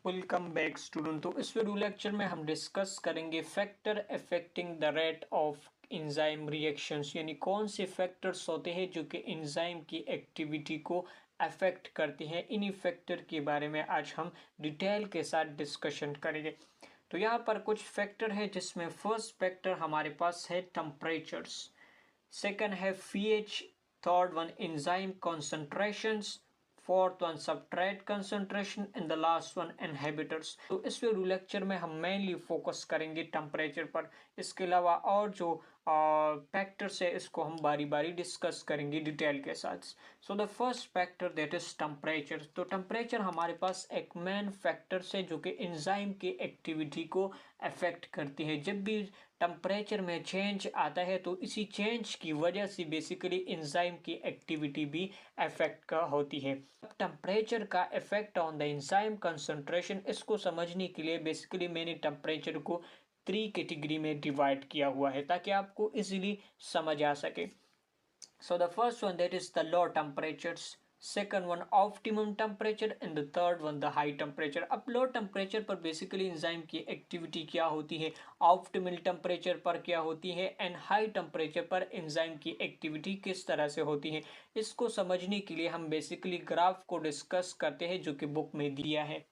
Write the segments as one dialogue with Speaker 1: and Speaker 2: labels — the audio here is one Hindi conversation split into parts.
Speaker 1: Welcome back student. तो इस वीडियो लेक्चर में हम डिस्कस करेंगे factor affecting the rate of enzyme reactions, यानी कौन से फैक्टर्स होते हैं जो कि एंजाइम की एक्टिविटी को अफेक्ट करते हैं। इन्हीं फैक्टर के बारे में आज हम डिटेल के साथ डिस्कशन करेंगे। तो यहाँ पर कुछ फैक्टर है जिसमें फर्स्ट फैक्टर हमारे पास है टेम्परेचर्स, सेकंड है pH, third one enzyme concentrations, fourth one substrate concentration and the last one inhibitors. तो इस वीडियो लेक्चर में हम मेनली फोकस करेंगे टेम्परेचर पर। इसके अलावा और जो फैक्टर्स है इसको हम बारी बारी डिस्कस करेंगे डिटेल के साथ। So the first factor that is temperature. तो टेम्परेचर हमारे पास एक मेन फैक्टर है जो कि एंजाइम की एक्टिविटी को अफेक्ट करती है। जब भी टेम्परेचर में चेंज आता है तो इसी चेंज की वजह से बेसिकली एंजाइम की एक्टिविटी भी अफेक्ट का होती है। टेम्परेचर का effect on the enzyme concentration, इसको समझने के लिए बेसिकली मैंने टेम्परेचर को 3 कैटेगरी में डिवाइड किया हुआ है ताकि आपको इजीली समझ आ सके। So the first one that is the low temperatures, second one optimum temperature and the third one the high temperature. अब लो टेम्परेचर पर बेसिकली एंजाइम की एक्टिविटी क्या होती है, ऑप्टिमल टेम्परेचर पर क्या होती है एंड हाई टेम्परेचर पर एंजाइम की एक्टिविटी किस तरह से होती है। इसको समझने के लिए हम बेसिकली ग्राफ को डिस्कस करते हैं जो कि बुक में दिया है।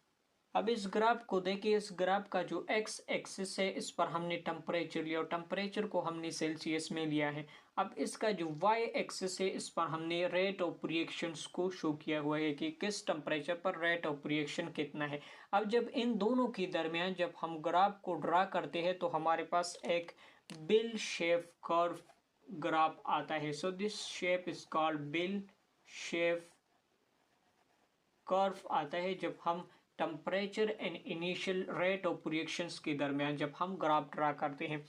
Speaker 1: अब इस ग्राफ को देखिए, इस ग्राफ का जो एक्स एक्सिस है इस पर हमने टेम्परेचर लिया और टेम्परेचर को हमने सेल्सियस में लिया है। अब इसका जो वाई एक्सिस है इस पर हमने रेट ऑफ रिएक्शंस को शो किया हुआ है कि किस टेम्परेचर पर रेट ऑफ रिएक्शन कितना है। अब जब इन दोनों के दरमियान जब हम ग्राफ को ड्रा करते हैं तो हमारे पास एक बिल शेप कर्व ग्राफ आता है। So this shape is called bill shape curve आता है जब हम temperature and initial rate of reactions के दरमियान जब हम ग्राफ ड्रा करते हैं।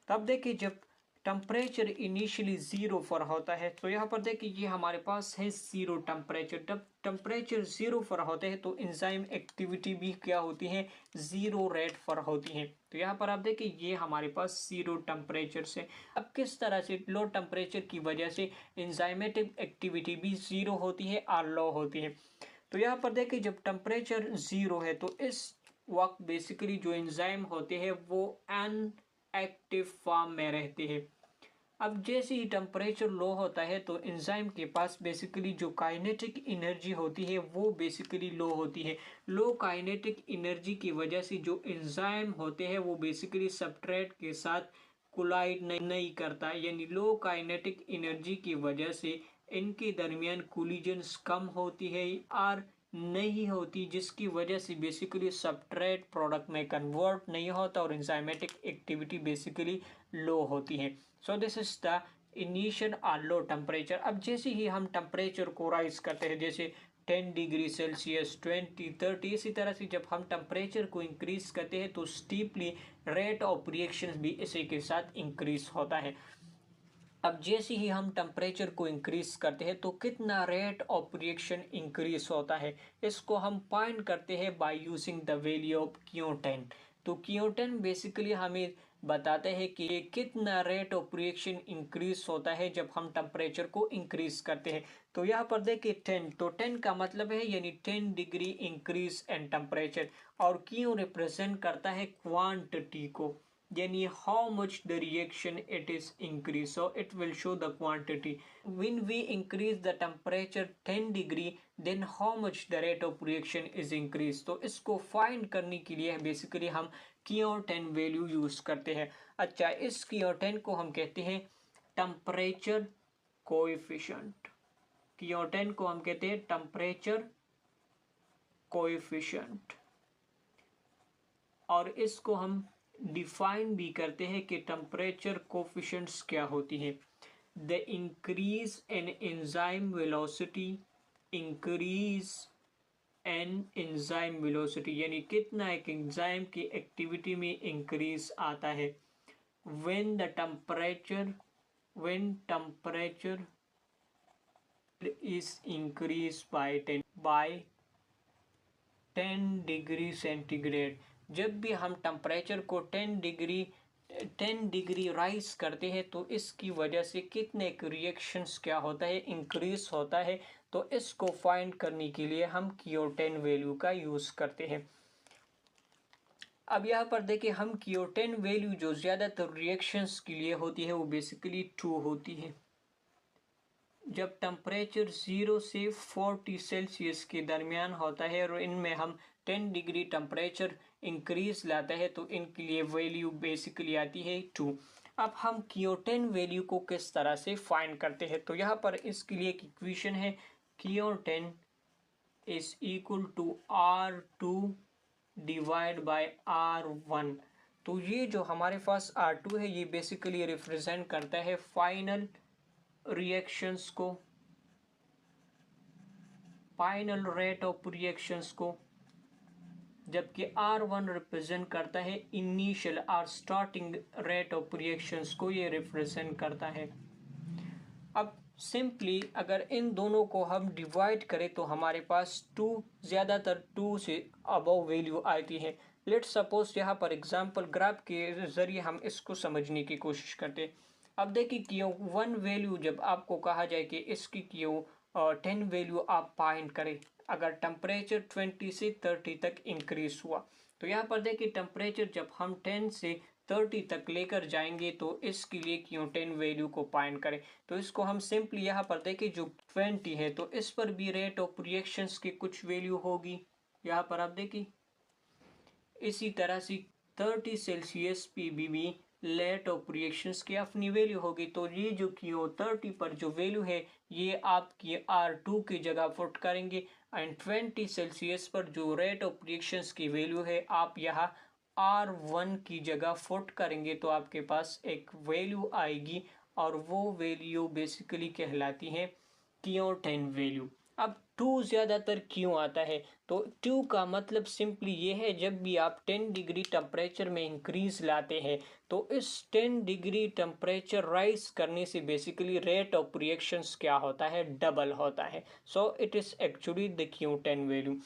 Speaker 1: तब देखिए जब टेम्परेचर इनिशियली जीरो पर होता है तो यहाँ पर देखिए ये हमारे पास है जीरो टेम्परेचर। जब टेम्परेचर जीरो पर होते हैं तो एंजाइम एक्टिविटी भी क्या होती है, जीरो रेट पर होती है। तो यहाँ पर आप देखिए ये हमारे पास जीरो टेम्परेचर से। अब किस तरह से लो टेम्परेचर की वजह से एंजाइमेटिक एक्टिविटी भी जीरो होती है और लो होती है। तो यहाँ पर देखिए जब टेम्परेचर जीरो है तो इस वक्त बेसिकली जो एंजाइम होते हैं वो अनएक्टिव फॉर्म में रहते हैं। अब जैसे ही टेम्परेचर लो होता है तो एंजाइम के पास बेसिकली जो काइनेटिक एनर्जी होती है वो बेसिकली लो होती है। लो काइनेटिक एनर्जी की वजह से जो एंजाइम होते हैं वो बेसिकली सबस्ट्रेट के साथ कोलाइड नहीं करता, यानी लो काइनेटिक एनर्जी की वजह से इनके दरमियान कोलिजन्स कम होती है और नहीं होती, जिसकी वजह से बेसिकली सबस्ट्रेट प्रोडक्ट में कन्वर्ट नहीं होता और एंजाइमेटिक एक्टिविटी बेसिकली लो होती है। So this is the initial और लो टेम्परेचर। अब जैसे ही हम टेम्परेचर को राइज करते हैं जैसे 10 डिग्री सेल्सियस, 20, 30, इसी तरह से जब हम टेम्परेचर को इंक्रीज करते हैं तो स्टीपली रेट ऑफ रिएक्शन भी इसी के साथ इंक्रीज होता है। अब जैसे ही हम टेम्परेचर को इंक्रीज करते हैं तो कितना रेट ऑफ रिएक्शन इंक्रीज होता है, इसको हम फाइंड करते हैं by using the value of Q10। तो Q10 बेसिकली हमें बताते हैं कि कितना रेट ऑफ रिएक्शन इंक्रीज होता है जब हम टेम्परेचर को इंक्रीज करते हैं। तो यहाँ पर देखिए 10, तो 10 का मतलब है यानी 10 डिग्री इंक्रीज इन टेम्परेचर, और Q रिप्रेजेंट करता है क्वांटिटी को, यानी how much the reaction it is increase, so it will show the quantity. When we increase the temperature 10 degree then how much the rate of reaction is increase। तो इसको फाइंड करने के लिए बेसिकली हम Q10 वैल्यू यूज करते हैं। अच्छा, इस Q10 को हम कहते हैं टेम्परेचर कोएफिशिएंट। Q10 को हम कहते हैं टेम्परेचर कोएफिशिएंट, और इसको हम डिफाइन भी करते हैं कि टेम्परेचर कोफिशिएंट्स क्या होती है। The increase in enzyme velocity, increase in enzyme velocity यानी कितना एक एंजाइम की एक्टिविटी में इंक्रीज आता है when temperature is increase by 10 degree centigrade. जब भी हम टेम्परेचर को 10 डिग्री राइज करते हैं तो इसकी वजह से कितने रिएक्शंस क्या होता है, इंक्रीज होता है। तो इसको फाइंड करने के लिए हम Q10 वैल्यू का यूज़ करते हैं। अब यहाँ पर देखिए हम Q10 वैल्यू जो ज़्यादातर रिएक्शंस के लिए होती है वो बेसिकली 2 होती है। जब टेम्परेचर 0 से 40 सेल्सियस के दरमियान होता है और इनमें हम 10 डिग्री टेम्परेचर इंक्रीज लाते हैं तो इनके लिए वैल्यू बेसिकली आती है 2। अब हम Q10 वैल्यू को किस तरह से फाइंड करते हैं, तो यहाँ पर इसके लिए एक इक्वेशन है Q10 is equal to R2 divide by R1। तो ये जो हमारे पास R2 है ये बेसिकली रिप्रेजेंट करता है फाइनल रिएक्शंस को, फाइनल रेट ऑफ रिएक्शंस को, जबकि R1 रिप्रेजेंट करता है इनिशियल और स्टार्टिंग रेट ऑफ रिएक्शंस को ये रिप्रेजेंट करता है। अब सिंपली अगर इन दोनों को हम डिवाइड करें तो हमारे पास 2, ज़्यादातर 2 से अबव वैल्यू आती है। लेट्स सपोज यहाँ पर एग्जांपल ग्राफ के ज़रिए हम इसको समझने की कोशिश करते हैं। अब देखिए Q1 वैल्यू जब आपको कहा जाए कि इसकी Q10 वैल्यू आप फाइंड करें अगर टेम्परेचर 20 से 30 तक इंक्रीज हुआ, तो यहाँ पर देखिए टेम्परेचर जब हम 10 से 30 तक लेकर जाएंगे तो इसके लिए Q10 वैल्यू को फाइंड करें। तो इसको हम सिंपली यहाँ पर देखें जो 20 है तो इस पर भी रेट ऑफ रिएक्शंस की कुछ वैल्यू होगी, यहाँ पर आप देखिए। इसी तरह से 30 सेल्सियस पे भी रेट ऑफ रिएक्शंस की अपनी वैल्यू होगी। तो ये जो Q30 पर जो वैल्यू है ये आपकी R2 की जगह पुट करेंगे एंड 20 सेल्सियस पर जो रेट ऑफ रिएक्शंस की वैल्यू है आप यहाँ R1 की जगह पुट करेंगे तो आपके पास एक वैल्यू आएगी और वो वैल्यू बेसिकली कहलाती है Q10 वैल्यू। अब 2 ज़्यादातर क्यों आता है, तो 2 का मतलब सिंपली ये है जब भी आप 10 डिग्री टेम्परेचर में इंक्रीज लाते हैं तो इस 10 डिग्री टेम्परेचर राइज करने से बेसिकली रेट ऑफ रिएक्शंस क्या होता है, डबल होता है। So it is actually the Q10 value.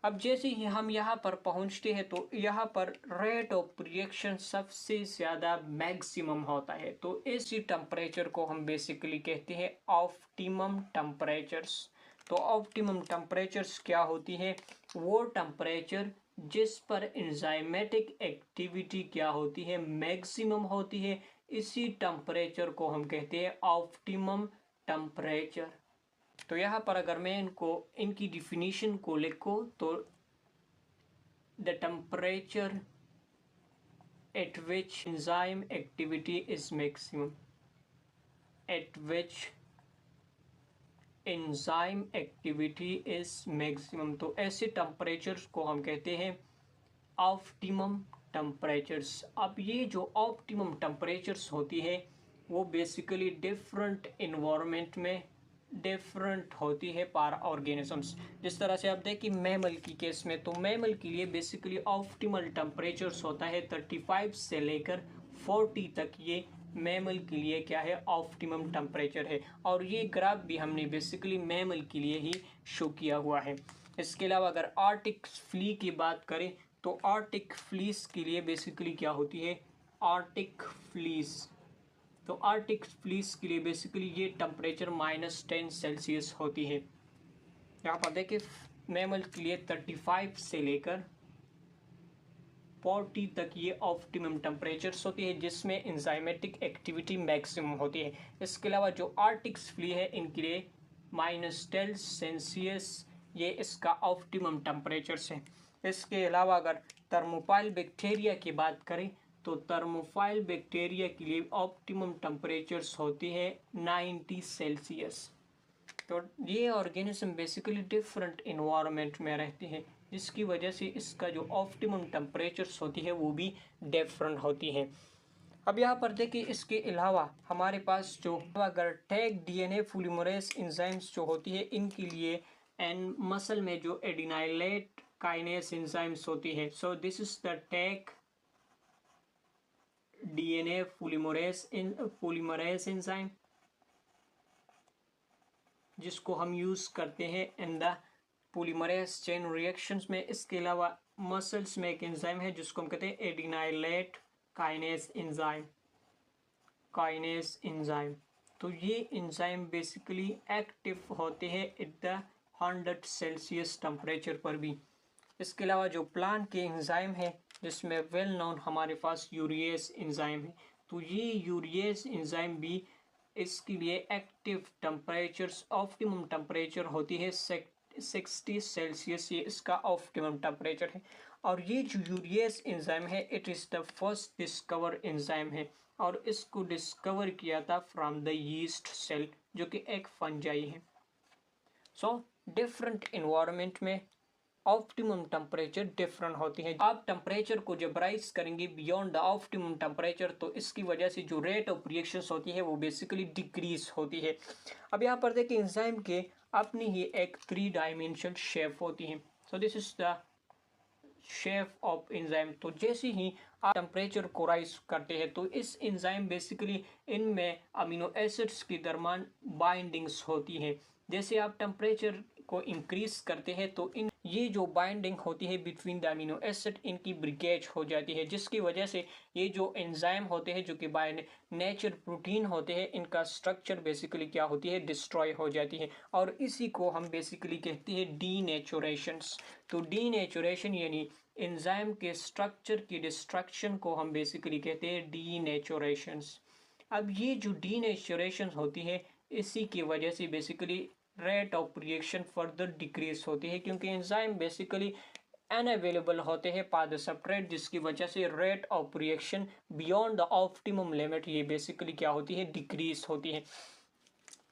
Speaker 1: अब जैसे ही हम यहाँ पर पहुँचते हैं तो यहाँ पर रेट ऑफ रिएक्शन सबसे ज़्यादा मैक्सिमम होता है। तो इसी टेम्परेचर को हम बेसिकली कहते हैं ऑप्टिमम टेम्परेचर्स। तो ऑप्टिमम टेम्परेचर्स क्या होती है, वो टेम्परेचर जिस पर एंजाइमेटिक एक्टिविटी क्या होती है, मैक्सिमम होती है, इसी टेम्परेचर को हम कहते हैं ऑप्टिमम टेम्परेचर। तो यहाँ पर अगर मैं इनकी डिफिनीशन को लिखूँ तो the temperature at which enzyme activity is maximum, eight which enzyme activity is maximum. तो ऐसे टेम्परेचर्स को हम कहते हैं ऑप्टिमम टेम्परेचर्स। अब ये जो ऑप्टिमम टेम्परेचर्स होती है वो बेसिकली डिफरेंट इन्वायरमेंट में डिफरेंट होती है पर ऑर्गेनिजम्स। जिस तरह से आप देखिए मैमल की केस में, तो मैमल के लिए बेसिकली ऑप्टिमल टेम्परेचर्स होता है 35 से लेकर 40 तक। ये मैमल के लिए क्या है, ऑप्टिमम टेम्परेचर है। और ये ग्राफ भी हमने बेसिकली मैमल के लिए ही शो किया हुआ है। इसके अलावा अगर आर्टिक फ्ली की बात करें तो आर्टिक फ्लीस के लिए बेसिकली क्या होती है, आर्टिक फ्लीस। तो आर्टिक फ्लीस के लिए बेसिकली ये टेम्परेचर -10 सेल्सियस होती है। यहाँ पर देखिए मैमल के लिए 35 से लेकर 40 तक ये ऑप्टिमम टेम्परेचर्स होती है जिसमें एंजाइमेटिक एक्टिविटी मैक्सिमम होती है। इसके अलावा जो आर्टिक्स फ्ली है इनके लिए -10 सेल्सियस ये इसका ऑप्टिमम टेम्परेचर्स है। इसके अलावा अगर थर्मोफाइल बैक्टीरिया की बात करें तो थर्मोफाइल बैक्टीरिया के लिए ऑप्टिमम टेम्परेचर्स होती है 90 सेल्सियस। तो ये ऑर्गेनिज्म बेसिकली डिफरेंट इन्वायरमेंट में रहते हैं जिसकी वजह से इसका जो ऑप्टिमम टेम्परेचर्स होती है वो भी डिफरेंट होती है। अब यहाँ पर देखिए इसके अलावा हमारे पास जो अगर टैग डीएनए पॉलीमरेज एंजाइम्स जो होती है इनके लिए एंड मसल में जो एडिनाइलेट काइनेस एंजाइम्स होती है, so this is the tag DNA polymerase enzyme जिसको हम यूज़ करते हैं in the polymerase chain reactions में। इसके अलावा मसल्स में एक एंजाइम है जिसको हम कहते हैं एडिनाइलेट काइनेस एंजाइम। तो ये एंजाइम बेसिकली एक्टिव होते हैं एट द 100 सेल्सियस टेम्परेचर पर भी। इसके अलावा जो प्लांट के एंजाइम है जिसमें वेल नोन हमारे पास यूरिएस एंजाइम है। तो ये यूरिएस एंजाइम भी इसके लिए एक्टिव टेम्परेचर्स ऑप्टिमम टेम्परेचर होती है 60 सेल्सियस, ये इसका ऑप्टिमम टेम्परेचर है। और ये जो यूरिएस एंजाइम है it is the first discover enzyme है और इसको डिस्कवर किया था फ्रॉम द यीस्ट सेल जो कि एक फंजाई है। सो डिफरेंट इन्वायरमेंट में ऑप्टिमम टेम्परेचर डिफरेंट होती है। आप टेम्परेचर को जब राइज करेंगे बियॉन्ड द ऑप्टिमम टेम्परेचर तो इसकी वजह से जो रेट ऑफ रिएक्शंस होती है वो बेसिकली डिक्रीज होती है। अब यहाँ पर देखिए एंजाइम के अपनी ही एक 3 डायमेंशनल शेप होती है। So this is the shape of enzyme. तो जैसे ही आप टेम्परेचर को राइज करते हैं तो इस एंजाइम बेसिकली इनमें अमीनो एसिड्स के दरमियान बाइंडिंग्स होती है। जैसे आप टेम्परेचर को इंक्रीज करते हैं तो इन ये जो बाइंडिंग होती है बिटवीन द अमीनो एसिड इनकी ब्रिकेज हो जाती है, जिसकी वजह से ये जो एंजाइम होते हैं जो कि बाय नेचर प्रोटीन होते हैं इनका स्ट्रक्चर बेसिकली क्या होती है डिस्ट्रॉय हो जाती है और इसी को हम बेसिकली कहते हैं डीनेचुरेशंस। तो डीनेचुरेशन यानी एंजाइम के स्ट्रक्चर की डिस्ट्रक्शन को हम बेसिकली कहते हैं डीनेचुरेशंस। अब ये जो डीनेचुरेशन होती है इसी की वजह से basically rate of reaction further decrease होती है क्योंकि एंजाइम बेसिकली अनअवेलेबल होते हैं पाद सबस्ट्रेट, जिसकी वजह से rate of reaction beyond the optimum limit ये बेसिकली क्या होती है डिक्रीज होती है।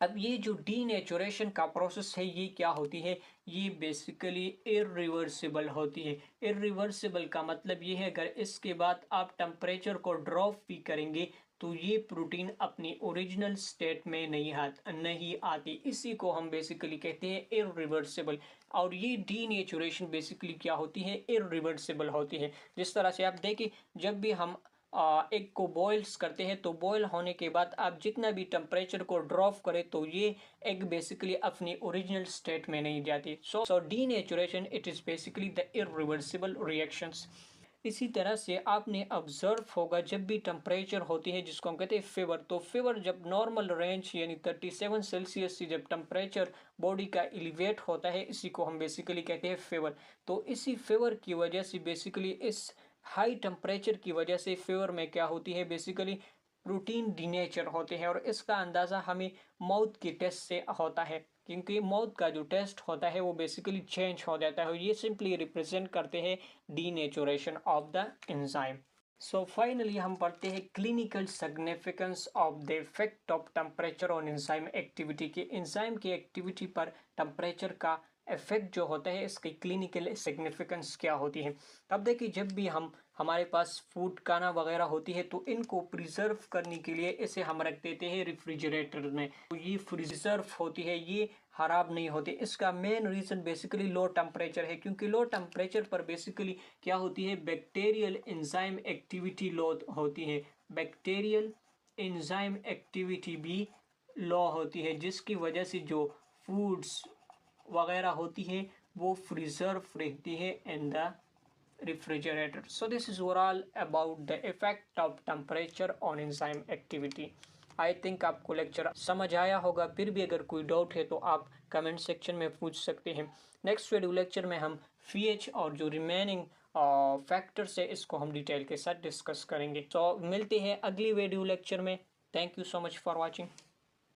Speaker 1: अब ये जो डीनेचुरेशन का प्रोसेस है ये क्या होती है, ये बेसिकली इरिवर्सिबल होती है। इरिवर्सिबल का मतलब ये है अगर इसके बाद आप टेम्परेचर को ड्रॉप भी करेंगे तो ये प्रोटीन अपनी ओरिजिनल स्टेट में नहीं आती, इसी को हम बेसिकली कहते हैं इरिवर्सिबल। और ये डीनेचुरेशन बेसिकली क्या होती है इरिवर्सिबल होती है। जिस तरह से आप देखिए जब भी हम एग को बॉइल्स करते हैं तो बॉयल होने के बाद आप जितना भी टेम्परेचर को ड्रॉप करें तो ये एग बेसिकली अपनी ओरिजिनल स्टेट में नहीं जाती। So denaturation it is basically the irreversible reactions. इसी तरह से आपने ऑब्जर्व होगा जब भी टेम्परेचर होती है जिसको हम कहते हैं फीवर, तो फीवर जब नॉर्मल रेंज यानी 37 सेल्सियस से जब टेम्परेचर बॉडी का एलिवेट होता है इसी को हम बेसिकली कहते हैं फीवर। तो इसी फीवर की वजह से बेसिकली इस हाई टेम्परेचर की वजह से फीवर में क्या होती है बेसिकली प्रोटीन डीनेचर होते हैं और इसका अंदाज़ा हमें माउथ के टेस्ट से होता है क्योंकि माउथ का जो टेस्ट होता है वो बेसिकली चेंज हो जाता है और ये सिंपली रिप्रेजेंट करते हैं denaturation of the enzyme. So finally हम पढ़ते हैं clinical significance of the effect of temperature on enzyme activity के एंजाइम की एक्टिविटी पर टेम्परेचर का इफेक्ट जो होता है इसकी क्लिनिकल सिग्निफिकेंस क्या होती है। अब देखिए जब भी हमारे पास फूड खाना वगैरह होती है तो इनको प्रिजर्व करने के लिए इसे हम रख देते हैं रेफ्रिजरेटर में, तो ये प्रिजर्व होती है ये खराब नहीं होती। इसका main reason basically low temperature है क्योंकि लो टेम्परेचर पर बेसिकली क्या होती है बैक्टीरियल एंजाइम एक्टिविटी लो होती है, बैक्टीरियल एंजाइम एक्टिविटी भी लो होती है जिसकी वजह से जो फूड्स वगैरह होती है वो प्रिजर्व रहती है in the refrigerator. So this is overall about the effect of temperature on enzyme activity. I think आपको लेक्चर समझ आया होगा, फिर भी अगर कोई डाउट है तो आप कमेंट सेक्शन में पूछ सकते हैं। नेक्स्ट वीडियो लेक्चर में हम पीएच और जो रिमेनिंग फैक्टर्स है इसको हम डिटेल के साथ डिस्कस करेंगे। तो मिलते हैं अगली वीडियो लेक्चर में। Thank you so much for watching.